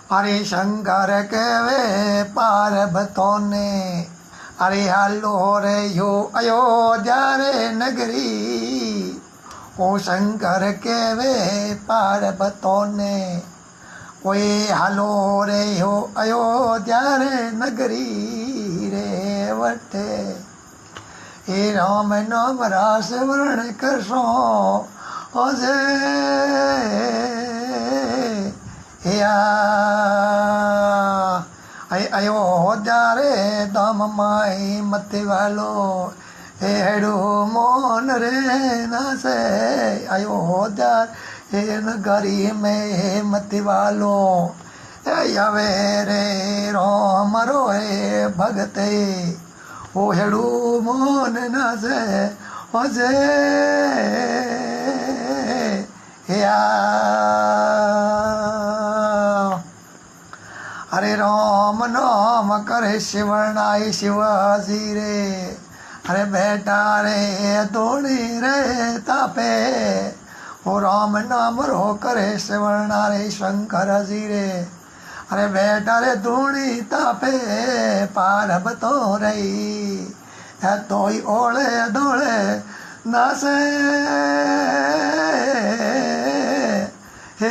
अरे शंकर कहवे पार्वतों ने, अरे हालो रे यो अयोध्या रे नगरी। ओ शंकर कहवे पार्वतों ने, ओए हालो रे यो अयोध्या रे नगरी रे वटे। हे राम नाम रास वर्ण करसो अजय अयोध्या रे दाम माई मते वालो हेड़ो मोन रे नासे। अयोध्या हे नगरी में मते वालो यावे रे राम रोए भगते। ओ हेड़ो मोन नासे अजय अरे राम नाम करे शिवनाई शिवाजी रे। अरे बेटा रे दौड़ी रे तापे। ओ राम नाम रो करे शिवना रे शंकर जी रे। अरे बेटा रे धूणी तापे पार्वतो रही तो ही ओले दौड़े नासे। हे